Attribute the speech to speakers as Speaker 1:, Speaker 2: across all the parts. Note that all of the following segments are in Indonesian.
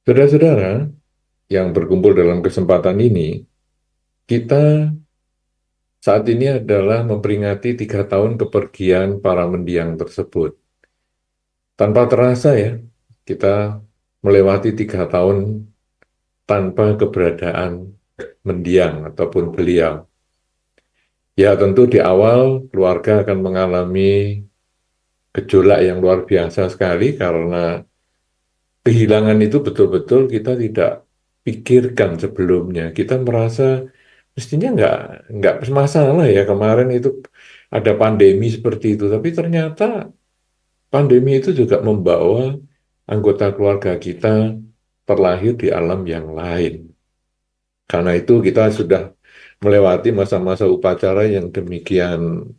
Speaker 1: Saudara-saudara yang berkumpul dalam kesempatan ini, kita saat ini adalah memperingati 3 tahun kepergian para mendiang tersebut. Tanpa terasa ya, kita melewati 3 tahun tanpa keberadaan mendiang ataupun beliau. Ya tentu di awal keluarga akan mengalami gejolak yang luar biasa sekali karena kehilangan itu betul-betul kita tidak pikirkan sebelumnya. Kita merasa mestinya nggak masalah ya kemarin itu ada pandemi seperti itu, tapi ternyata pandemi itu juga membawa anggota keluarga kita terlahir di alam yang lain. Karena itu kita sudah melewati masa-masa upacara yang demikian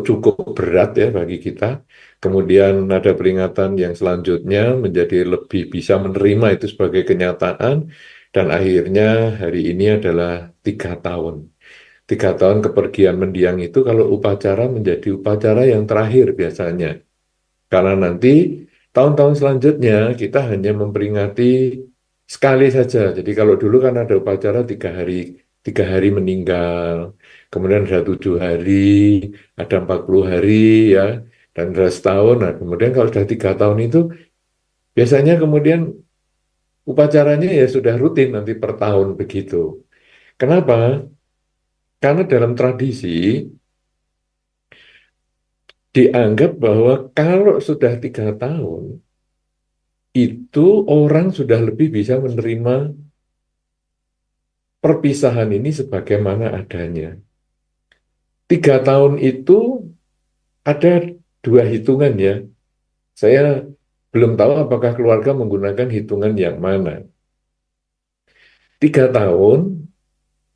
Speaker 1: cukup berat ya bagi kita. Kemudian ada peringatan yang selanjutnya menjadi lebih bisa menerima itu sebagai kenyataan. Dan akhirnya hari ini adalah 3 tahun. 3 tahun kepergian mendiang itu kalau upacara menjadi upacara yang terakhir biasanya. Karena nanti tahun-tahun selanjutnya kita hanya memperingati sekali saja. Jadi kalau dulu kan ada upacara 3 hari, 3 hari meninggal, kemudian ada 7 hari, ada 40 hari ya, dan ada setahun. Nah kemudian kalau sudah 3 tahun itu biasanya kemudian upacaranya ya sudah rutin nanti per tahun begitu. Kenapa? Karena dalam tradisi dianggap bahwa kalau sudah 3 tahun itu orang sudah lebih bisa menerima perpisahan ini sebagaimana adanya. 3 tahun itu ada dua hitungan ya. Saya belum tahu apakah keluarga menggunakan hitungan yang mana. 3 tahun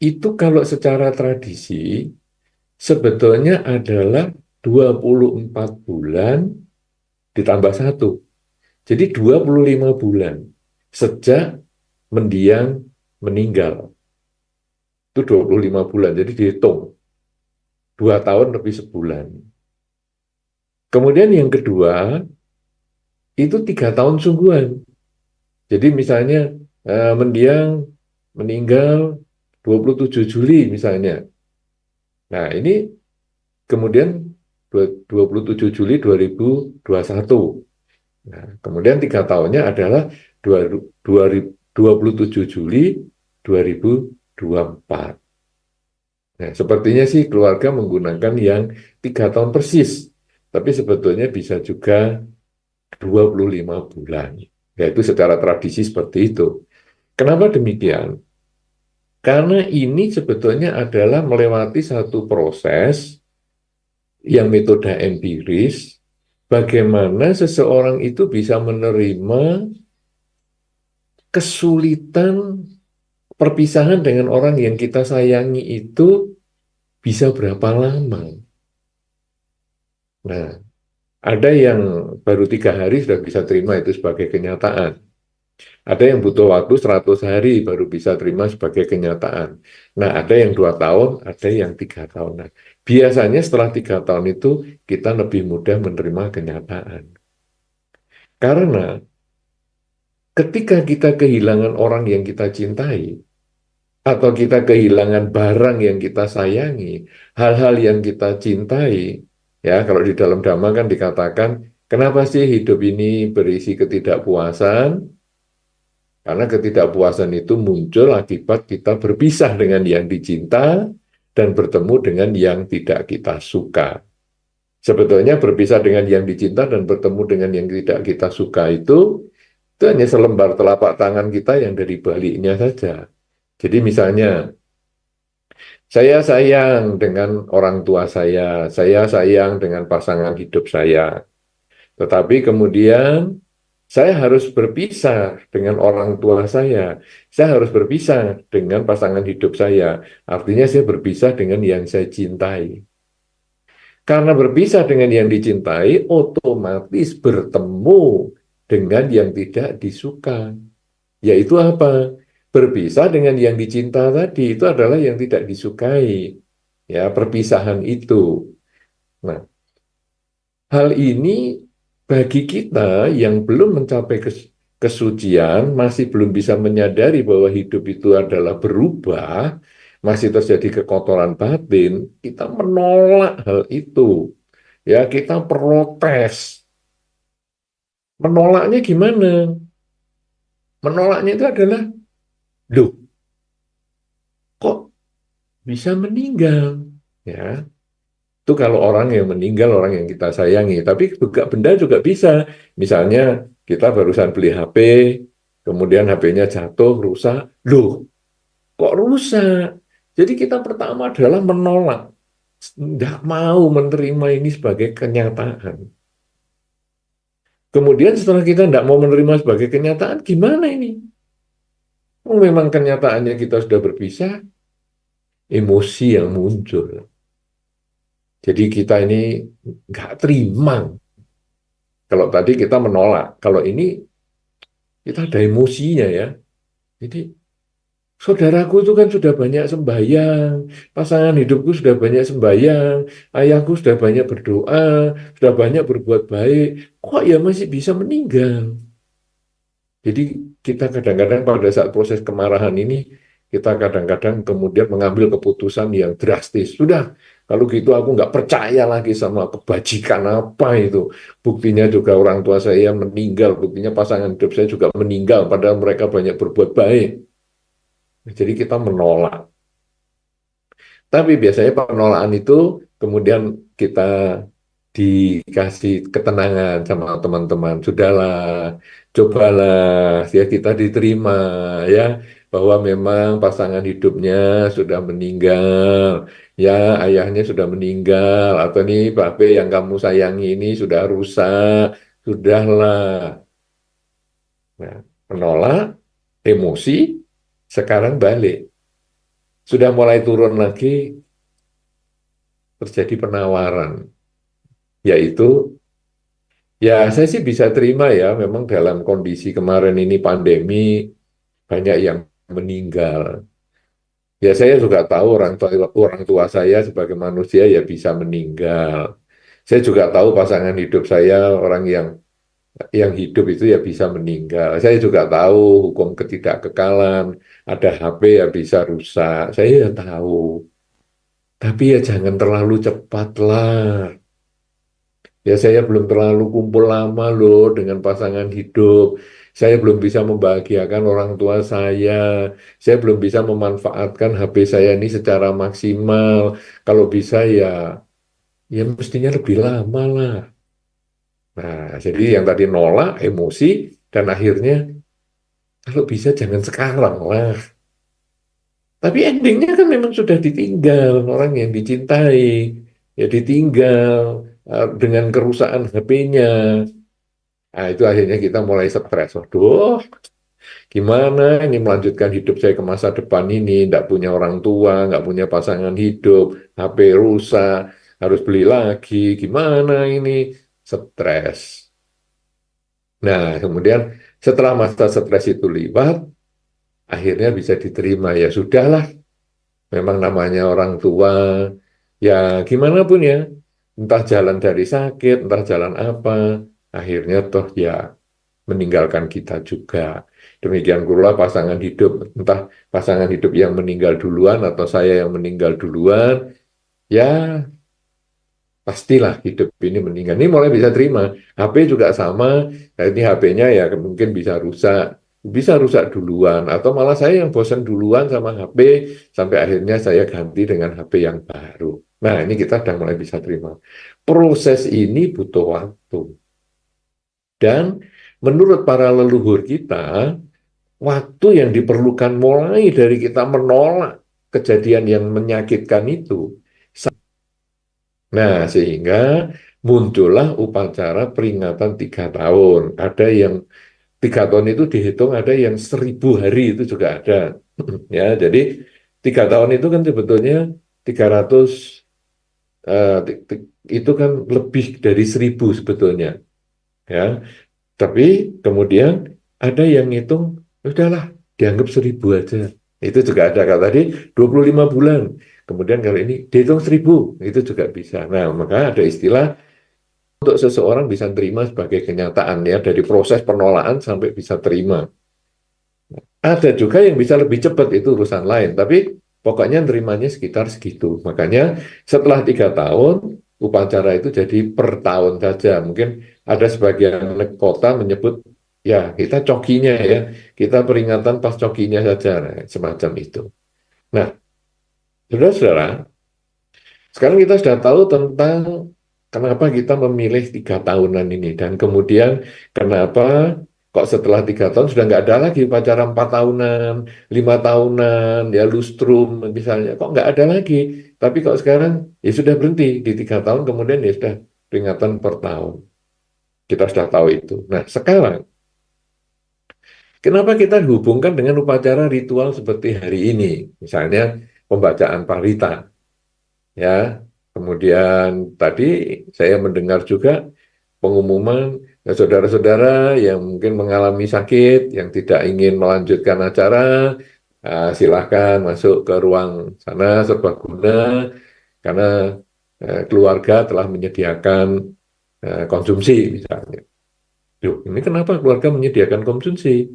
Speaker 1: itu kalau secara tradisi sebetulnya adalah 24 bulan ditambah satu. Jadi 25 bulan sejak mendiang meninggal. Itu 25 bulan, jadi dihitung 2 tahun lebih sebulan. Kemudian yang kedua, itu 3 tahun sungguhan. Jadi misalnya mendiang meninggal 27 Juli misalnya. Nah ini kemudian 27 Juli 2021. Nah, kemudian 3 tahunnya adalah 27 Juli 2024. Nah, sepertinya sih keluarga menggunakan yang 3 tahun persis, tapi sebetulnya bisa juga 25 bulan. Yaitu secara tradisi seperti itu. Kenapa demikian? Karena ini sebetulnya adalah melewati satu proses yang metode empiris, bagaimana seseorang itu bisa menerima kesulitan perpisahan dengan orang yang kita sayangi itu bisa berapa lama. Nah, ada yang baru 3 hari sudah bisa terima itu sebagai kenyataan. Ada yang butuh waktu 100 hari baru bisa terima sebagai kenyataan. Nah, ada yang 2 tahun, ada yang 3 tahun. Nah, biasanya setelah 3 tahun itu kita lebih mudah menerima kenyataan. Karena ketika kita kehilangan orang yang kita cintai, atau kita kehilangan barang yang kita sayangi, hal-hal yang kita cintai, ya kalau di dalam Dhamma kan dikatakan, kenapa sih hidup ini berisi ketidakpuasan? Karena ketidakpuasan itu muncul akibat kita berpisah dengan yang dicinta dan bertemu dengan yang tidak kita suka. Sebetulnya berpisah dengan yang dicinta dan bertemu dengan yang tidak kita suka itu hanya selembar telapak tangan kita yang dari baliknya saja. Jadi misalnya, saya sayang dengan orang tua saya sayang dengan pasangan hidup saya. Tetapi kemudian saya harus berpisah dengan orang tua saya harus berpisah dengan pasangan hidup saya. Artinya saya berpisah dengan yang saya cintai. Karena berpisah dengan yang dicintai, otomatis bertemu dengan yang tidak disuka. Yaitu apa? Berpisah dengan yang dicinta tadi, itu adalah yang tidak disukai. Ya, perpisahan itu. Nah, hal ini bagi kita yang belum mencapai kesucian, masih belum bisa menyadari bahwa hidup itu adalah berubah, masih terjadi kekotoran batin, kita menolak hal itu. Ya, kita protes. Menolaknya gimana? Menolaknya itu adalah, loh, kok bisa meninggal? Ya, itu kalau orang yang meninggal, orang yang kita sayangi. Tapi juga benda juga bisa. Misalnya kita barusan beli HP, kemudian HP-nya jatuh, rusak. Loh, kok rusak? Jadi kita pertama adalah menolak. Tidak mau menerima ini sebagai kenyataan. Kemudian setelah kita tidak mau menerima sebagai kenyataan, gimana ini? Oh, memang kenyataannya kita sudah berpisah, emosi yang muncul. Jadi kita ini nggak terima. Kalau tadi kita menolak, kalau ini kita ada emosinya ya. Jadi saudaraku itu kan sudah banyak sembahyang, pasangan hidupku sudah banyak sembahyang, ayahku sudah banyak berdoa, sudah banyak berbuat baik, kok ya masih bisa meninggal? Jadi kita kadang-kadang pada saat proses kemarahan ini, kita kadang-kadang kemudian mengambil keputusan yang drastis. Sudah, kalau gitu aku nggak percaya lagi sama kebajikan apa itu. Buktinya juga orang tua saya meninggal, buktinya pasangan hidup saya juga meninggal, padahal mereka banyak berbuat baik. Jadi kita menolak. Tapi biasanya penolakan itu kemudian kita dikasih ketenangan sama teman-teman. Sudahlah, cobalah, ya kita diterima ya bahwa memang pasangan hidupnya sudah meninggal, ya ayahnya sudah meninggal, atau nih babe yang kamu sayangi ini sudah rusak, sudahlah. Nah, menolak, emosi, sekarang balik. Sudah mulai turun lagi, terjadi penawaran, yaitu ya saya sih bisa terima ya, memang dalam kondisi kemarin ini pandemi, banyak yang meninggal. Ya saya juga tahu orang tua saya sebagai manusia ya bisa meninggal. Saya juga tahu pasangan hidup saya orang yang hidup itu ya bisa meninggal. Saya juga tahu hukum ketidakkekalan, ada HP ya bisa rusak. Saya ya tahu. Tapi ya jangan terlalu cepat lah. Ya saya belum terlalu kumpul lama loh dengan pasangan hidup. Saya belum bisa membahagiakan orang tua saya. Saya belum bisa memanfaatkan HP saya ini secara maksimal. Kalau bisa ya mestinya lebih lama lah. Nah, jadi yang tadi nolak, emosi, dan akhirnya kalau bisa jangan sekarang lah. Tapi endingnya kan memang sudah ditinggal orang yang dicintai. Ya ditinggal dengan kerusakan HP-nya. Nah, itu akhirnya kita mulai stres. Waduh, gimana ini melanjutkan hidup saya ke masa depan ini? Nggak punya orang tua, nggak punya pasangan hidup, HP rusak, harus beli lagi. Gimana ini? Stres. Nah, kemudian setelah masa stres itu lewat, akhirnya bisa diterima. Ya sudahlah, memang namanya orang tua. Ya gimana pun ya, entah jalan dari sakit, entah jalan apa, akhirnya toh ya meninggalkan kita juga. Demikian pula pasangan hidup, entah pasangan hidup yang meninggal duluan atau saya yang meninggal duluan, ya pastilah hidup ini meninggal. Ini mulai bisa terima. HP juga sama, nah ini HP-nya ya mungkin bisa rusak duluan, atau malah saya yang bosan duluan sama HP, sampai akhirnya saya ganti dengan HP yang baru. Nah, ini kita sudah mulai bisa terima. Proses ini butuh waktu. Dan menurut para leluhur kita, waktu yang diperlukan mulai dari kita menolak kejadian yang menyakitkan itu. Nah, sehingga muncullah upacara peringatan 3 tahun. Ada yang 3 tahun itu dihitung, ada yang 1.000 hari itu juga ada. Ya, jadi 3 tahun itu kan sebetulnya 300, itu kan lebih dari 1.000 sebetulnya. Ya, tapi kemudian ada yang ngitung, udahlah, dianggap 1.000 aja. Itu juga ada, kalau tadi 25 bulan. Kemudian kalau ini dihitung 1.000, itu juga bisa. Nah, maka ada istilah untuk seseorang bisa terima sebagai kenyataan ya, dari proses penolakan sampai bisa terima. Ada juga yang bisa lebih cepat, itu urusan lain, tapi pokoknya nerimanya sekitar segitu. Makanya setelah 3 tahun upacara itu jadi per tahun saja. Mungkin ada sebagian kota menyebut ya kita cokinya ya, kita peringatan pas cokinya saja, nah, semacam itu. Nah, saudara-saudara, sekarang kita sudah tahu tentang kenapa kita memilih 3 tahunan ini, dan kemudian kenapa kok setelah 3 tahun sudah nggak ada lagi upacara 4 tahunan, 5 tahunan, ya lustrum misalnya, kok nggak ada lagi. Tapi kok sekarang ya sudah berhenti di 3 tahun, kemudian ya sudah peringatan per tahun. Kita sudah tahu itu. Nah, sekarang kenapa kita hubungkan dengan upacara ritual seperti hari ini, misalnya pembacaan parita? Ya, kemudian tadi saya mendengar juga pengumuman ya, saudara-saudara yang mungkin mengalami sakit, yang tidak ingin melanjutkan acara, silahkan masuk ke ruang sana serbaguna karena keluarga telah menyediakan konsumsi misalnya. Yuk, ini kenapa keluarga menyediakan konsumsi?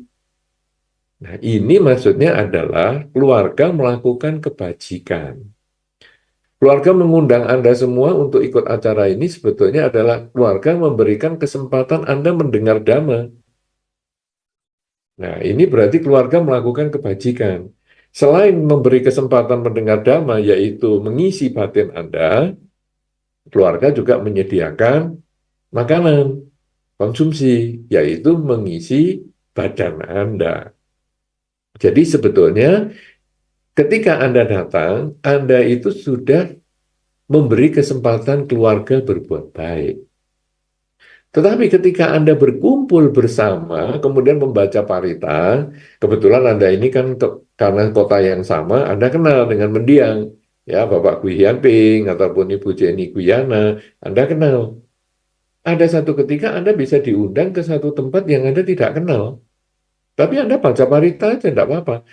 Speaker 1: Nah, ini maksudnya adalah keluarga melakukan kebajikan. Keluarga mengundang Anda semua untuk ikut acara ini sebetulnya adalah keluarga memberikan kesempatan Anda mendengar dhamma. Nah, ini berarti keluarga melakukan kebajikan. Selain memberi kesempatan mendengar dhamma, yaitu mengisi batin Anda, keluarga juga menyediakan makanan, konsumsi, yaitu mengisi badan Anda. Jadi sebetulnya ketika Anda datang, Anda itu sudah memberi kesempatan keluarga berbuat baik. Tetapi ketika Anda berkumpul bersama, kemudian membaca parita, kebetulan Anda ini kan karena kota yang sama, Anda kenal dengan mendiang, ya Bapak Gui Hian Ping ataupun Ibu Jenny Guyana, Anda kenal. Ada satu ketika Anda bisa diundang ke satu tempat yang Anda tidak kenal, tapi Anda baca parita aja, tidak apa-apa.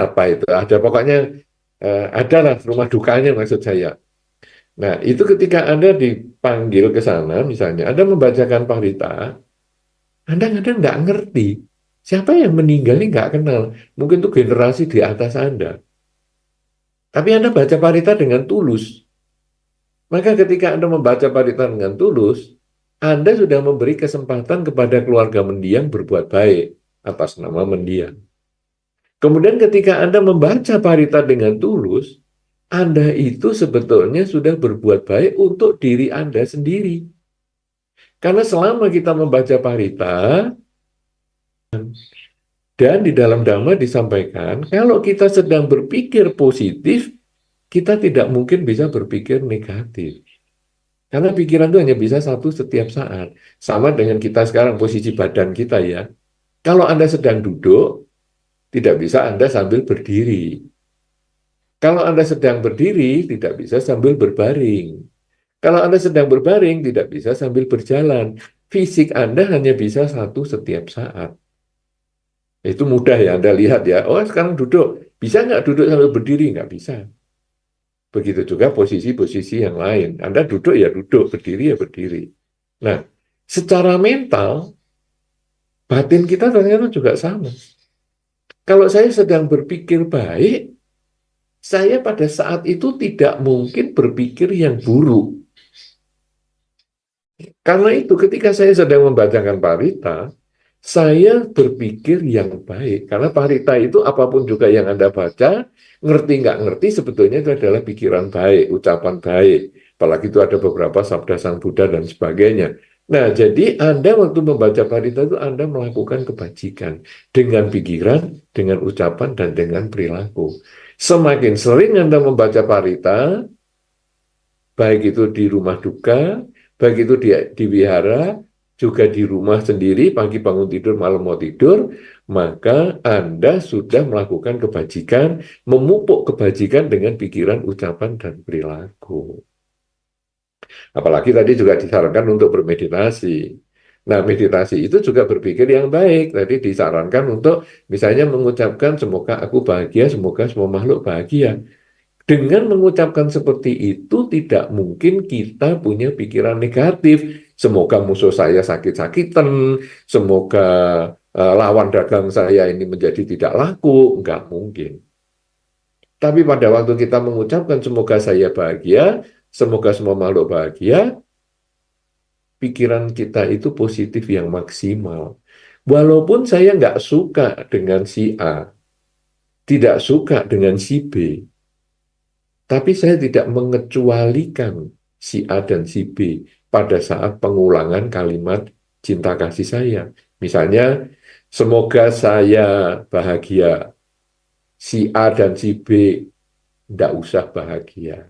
Speaker 1: Apa itu? Ada pokoknya adalah rumah dukanya maksud saya. Nah, itu ketika Anda dipanggil ke sana, misalnya Anda membacakan parita, Anda kadang nggak ngerti siapa yang meninggal ini nggak kenal. Mungkin itu generasi di atas Anda. Tapi Anda baca parita dengan tulus. Maka ketika Anda membaca parita dengan tulus, Anda sudah memberi kesempatan kepada keluarga mendiang berbuat baik atas nama mendiang. Kemudian ketika Anda membaca parita dengan tulus, Anda itu sebetulnya sudah berbuat baik untuk diri Anda sendiri. Karena selama kita membaca parita, dan di dalam Dhamma disampaikan, kalau kita sedang berpikir positif, kita tidak mungkin bisa berpikir negatif. Karena pikiran itu hanya bisa satu setiap saat. Sama dengan kita sekarang, posisi badan kita ya. Kalau Anda sedang duduk, tidak bisa Anda sambil berdiri. Kalau Anda sedang berdiri, tidak bisa sambil berbaring. Kalau Anda sedang berbaring, tidak bisa sambil berjalan. Fisik Anda hanya bisa satu setiap saat. Itu mudah ya Anda lihat ya. Oh sekarang duduk. Bisa nggak duduk sambil berdiri? Nggak bisa. Begitu juga posisi-posisi yang lain. Anda duduk ya duduk, berdiri ya berdiri. Nah, secara mental, batin kita ternyata juga sama. Kalau saya sedang berpikir baik, saya pada saat itu tidak mungkin berpikir yang buruk. Karena itu ketika saya sedang membacakan parita, saya berpikir yang baik. Karena parita itu apapun juga yang Anda baca, ngerti nggak ngerti sebetulnya itu adalah pikiran baik, ucapan baik. Apalagi itu ada beberapa sabda Sang Buddha dan sebagainya. Nah, jadi Anda waktu membaca parita itu Anda melakukan kebajikan dengan pikiran, dengan ucapan, dan dengan perilaku. Semakin sering Anda membaca parita, baik itu di rumah duka, baik itu di wihara, juga di rumah sendiri, pagi bangun tidur, malam mau tidur, maka Anda sudah melakukan kebajikan, memupuk kebajikan dengan pikiran, ucapan, dan perilaku. Apalagi tadi juga disarankan untuk bermeditasi. Nah, meditasi itu juga berpikir yang baik. Tadi disarankan untuk misalnya mengucapkan semoga aku bahagia, semoga semua makhluk bahagia. Dengan mengucapkan seperti itu, tidak mungkin kita punya pikiran negatif. Semoga musuh saya sakit-sakitan, semoga lawan dagang saya ini menjadi tidak laku. Nggak mungkin. Tapi pada waktu kita mengucapkan semoga saya bahagia, semoga semua makhluk bahagia, pikiran kita itu positif yang maksimal. Walaupun saya nggak suka dengan si A, tidak suka dengan si B, tapi saya tidak mengecualikan si A dan si B pada saat pengulangan kalimat cinta kasih saya. Misalnya, semoga saya bahagia, si A dan si B tidak usah bahagia.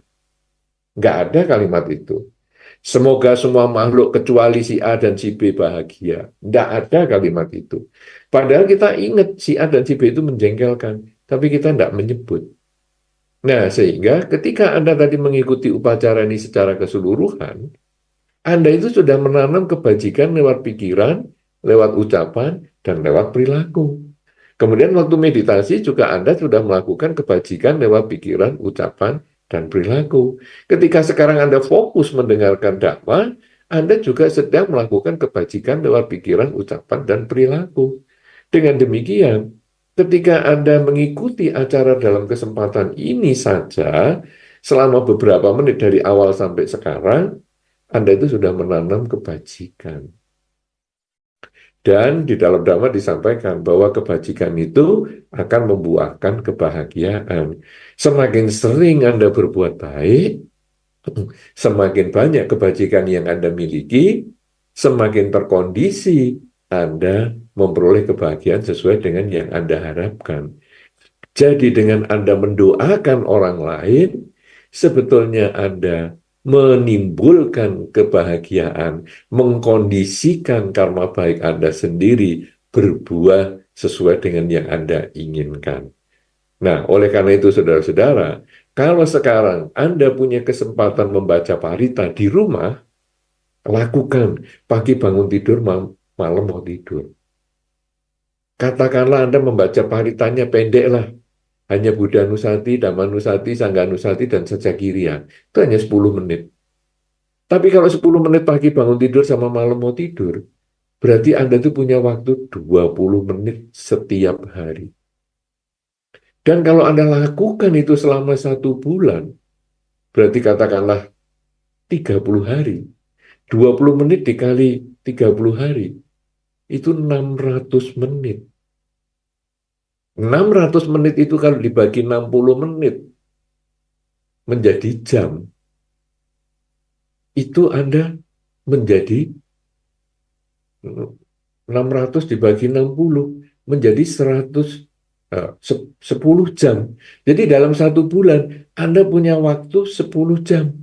Speaker 1: Nggak ada kalimat itu. Semoga semua makhluk kecuali si A dan si B bahagia. Tidak ada kalimat itu. Padahal kita ingat si A dan si B itu menjengkelkan, tapi kita tidak menyebut. Nah, sehingga ketika Anda tadi mengikuti upacara ini secara keseluruhan, Anda itu sudah menanam kebajikan lewat pikiran, lewat ucapan, dan lewat perilaku. Kemudian waktu meditasi juga Anda sudah melakukan kebajikan lewat pikiran, ucapan, dan perilaku. Ketika sekarang Anda fokus mendengarkan Dhamma, Anda juga sedang melakukan kebajikan lewat pikiran, ucapan, dan perilaku. Dengan demikian, ketika Anda mengikuti acara dalam kesempatan ini saja, selama beberapa menit dari awal sampai sekarang, Anda itu sudah menanam kebajikan. Dan di dalam Dhamma disampaikan bahwa kebajikan itu akan membuahkan kebahagiaan. Semakin sering Anda berbuat baik, semakin banyak kebajikan yang Anda miliki, semakin terkondisi Anda memperoleh kebahagiaan sesuai dengan yang Anda harapkan. Jadi dengan Anda mendoakan orang lain, sebetulnya Anda menimbulkan kebahagiaan, mengkondisikan karma baik Anda sendiri berbuah sesuai dengan yang Anda inginkan. Nah, oleh karena itu saudara-saudara, kalau sekarang Anda punya kesempatan membaca parita di rumah, lakukan. Pagi bangun tidur, malam mau tidur. Katakanlah Anda membaca paritanya pendek lah. Hanya Buddha Nusati, Dhamma Nusati, Sangha Nusati, dan Sajakiriya. Itu hanya 10 menit. Tapi kalau 10 menit pagi bangun tidur sama malam mau tidur, berarti Anda tuh punya waktu 20 menit setiap hari. Dan kalau Anda lakukan itu selama 1 bulan, berarti katakanlah 30 hari. 20 menit dikali 30 hari, itu 600 menit. 600 menit itu kalau dibagi 60 menit menjadi jam, itu Anda menjadi 600 dibagi 60 menjadi 10 jam. Jadi dalam 1 bulan Anda punya waktu 10 jam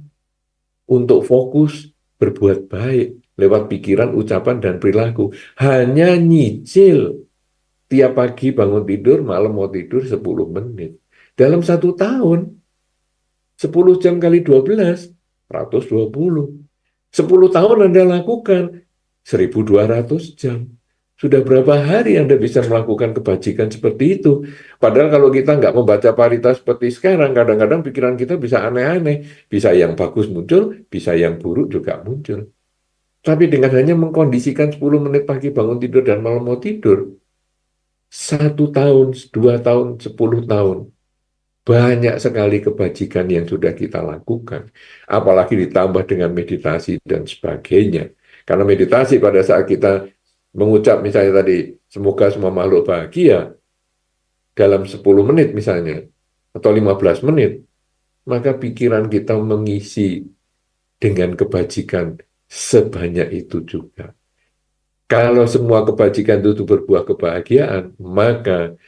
Speaker 1: untuk fokus berbuat baik lewat pikiran, ucapan, dan perilaku. Hanya nyicil tiap pagi bangun tidur, malam mau tidur 10 menit. Dalam 1 tahun, 10 jam kali 12, 120. 10 tahun Anda lakukan, 1.200 jam. Sudah berapa hari Anda bisa melakukan kebajikan seperti itu? Padahal kalau kita nggak membaca parita seperti sekarang, kadang-kadang pikiran kita bisa aneh-aneh. Bisa yang bagus muncul, bisa yang buruk juga muncul. Tapi dengan hanya mengkondisikan 10 menit pagi bangun tidur dan malam mau tidur, 1 tahun, 2 tahun, 10 tahun, banyak sekali kebajikan yang sudah kita lakukan. Apalagi ditambah dengan meditasi dan sebagainya. Karena meditasi pada saat kita mengucap misalnya tadi, semoga semua makhluk bahagia, dalam 10 menit misalnya, atau 15 menit, maka pikiran kita mengisi dengan kebajikan sebanyak itu juga. Kalau semua kebajikan itu berbuah kebahagiaan, maka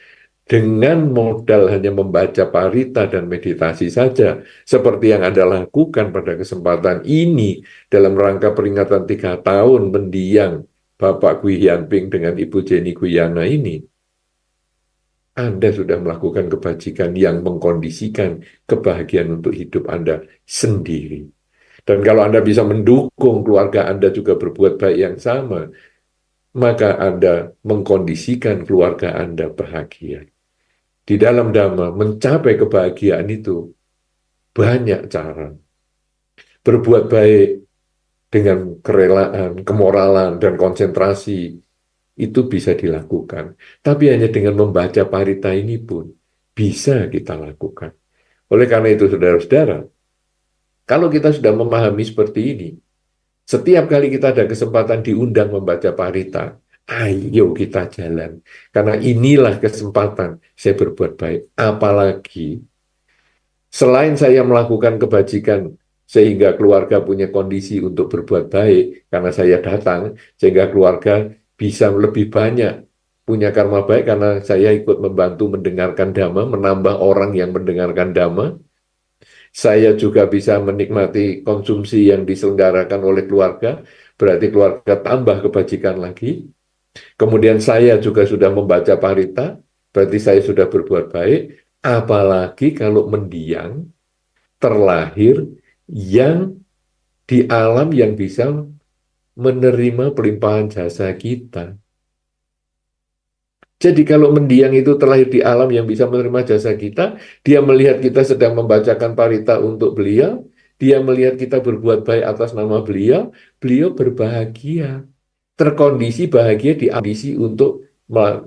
Speaker 1: dengan modal hanya membaca parita dan meditasi saja, seperti yang Anda lakukan pada kesempatan ini dalam rangka peringatan 3 tahun mendiang Bapak Gui Yanping dengan Ibu Jenny Guyana ini, Anda sudah melakukan kebajikan yang mengkondisikan kebahagiaan untuk hidup Anda sendiri. Dan kalau Anda bisa mendukung keluarga Anda juga berbuat baik yang sama, maka Anda mengkondisikan keluarga Anda bahagia. Di dalam Dhamma, mencapai kebahagiaan itu banyak cara. Berbuat baik dengan kerelaan, kemoralan, dan konsentrasi itu bisa dilakukan. Tapi hanya dengan membaca parita ini pun bisa kita lakukan. Oleh karena itu, saudara-saudara, kalau kita sudah memahami seperti ini, setiap kali kita ada kesempatan diundang membaca parita, ayo kita jalan. Karena inilah kesempatan saya berbuat baik. Apalagi selain saya melakukan kebajikan sehingga keluarga punya kondisi untuk berbuat baik, karena saya datang, sehingga keluarga bisa lebih banyak punya karma baik karena saya ikut membantu mendengarkan dhamma, menambah orang yang mendengarkan dhamma. Saya juga bisa menikmati konsumsi yang diselenggarakan oleh keluarga, berarti keluarga tambah kebajikan lagi. Kemudian saya juga sudah membaca parita, berarti saya sudah berbuat baik. Apalagi kalau mendiang terlahir yang di alam yang bisa menerima pelimpahan jasa kita. Jadi kalau mendiang itu terlahir di alam yang bisa menerima jasa kita, dia melihat kita sedang membacakan parita untuk beliau, dia melihat kita berbuat baik atas nama beliau, beliau berbahagia, terkondisi bahagia di kondisi untuk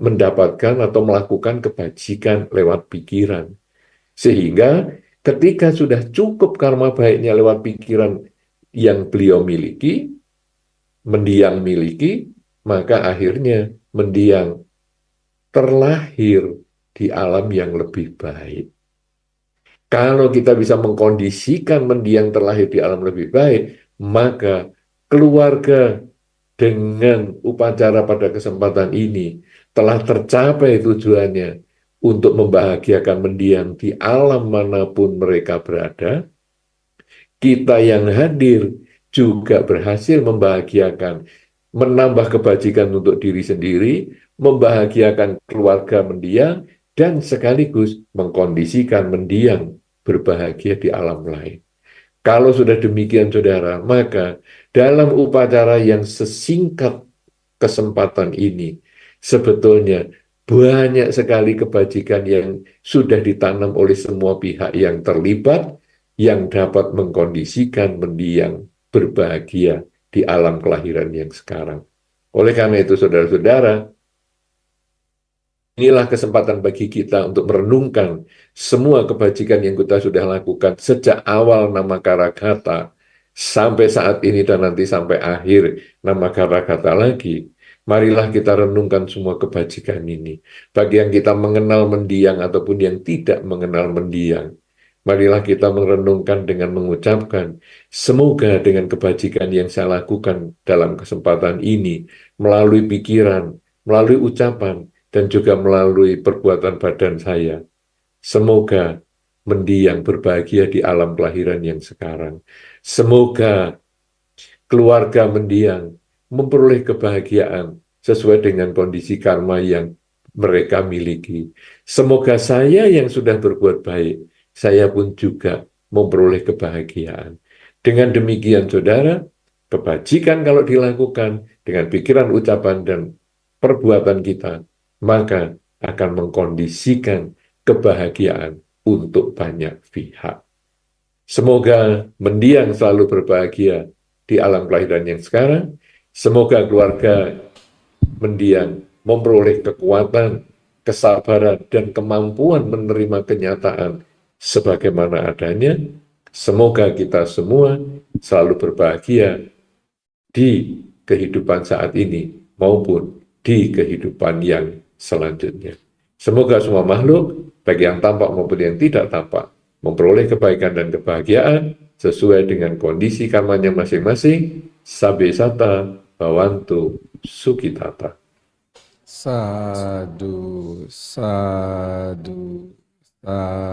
Speaker 1: mendapatkan atau melakukan kebajikan lewat pikiran. Sehingga ketika sudah cukup karma baiknya lewat pikiran yang beliau miliki, mendiang miliki, maka akhirnya mendiang terlahir di alam yang lebih baik. Kalau kita bisa mengkondisikan mendiang terlahir di alam lebih baik, maka keluarga dengan upacara pada kesempatan ini telah tercapai tujuannya untuk membahagiakan mendiang di alam manapun mereka berada. Kita yang hadir juga berhasil membahagiakan, menambah kebajikan untuk diri sendiri, membahagiakan keluarga mendiang, dan sekaligus mengkondisikan mendiang berbahagia di alam lain. Kalau sudah demikian, saudara, maka dalam upacara yang sesingkat kesempatan ini, sebetulnya banyak sekali kebajikan yang sudah ditanam oleh semua pihak yang terlibat, yang dapat mengkondisikan mendiang berbahagia di alam kelahiran yang sekarang. Oleh karena itu, saudara-saudara, inilah kesempatan bagi kita untuk merenungkan semua kebajikan yang kita sudah lakukan sejak awal nama Karagata sampai saat ini dan nanti sampai akhir nama Karagata lagi. Marilah kita renungkan semua kebajikan ini. Bagi yang kita mengenal mendiang ataupun yang tidak mengenal mendiang, marilah kita merenungkan dengan mengucapkan, semoga dengan kebajikan yang saya lakukan dalam kesempatan ini, melalui pikiran, melalui ucapan, dan juga melalui perbuatan badan saya. Semoga mendiang berbahagia di alam kelahiran yang sekarang. Semoga keluarga mendiang memperoleh kebahagiaan sesuai dengan kondisi karma yang mereka miliki. Semoga saya yang sudah berbuat baik, saya pun juga memperoleh kebahagiaan. Dengan demikian, saudara, kebajikan kalau dilakukan dengan pikiran, ucapan, dan perbuatan kita, maka akan mengkondisikan kebahagiaan untuk banyak pihak. Semoga mendiang selalu berbahagia di alam kelahiran yang sekarang. Semoga keluarga mendiang memperoleh kekuatan, kesabaran, dan kemampuan menerima kenyataan sebagaimana adanya. Semoga kita semua selalu berbahagia di kehidupan saat ini maupun di kehidupan yang selanjutnya. Semoga semua makhluk, baik yang tampak maupun yang tidak tampak, memperoleh kebaikan dan kebahagiaan sesuai dengan kondisi karmanya masing-masing. Sabe sata bawantu sukitata.
Speaker 2: Sadu, sadu, sadu.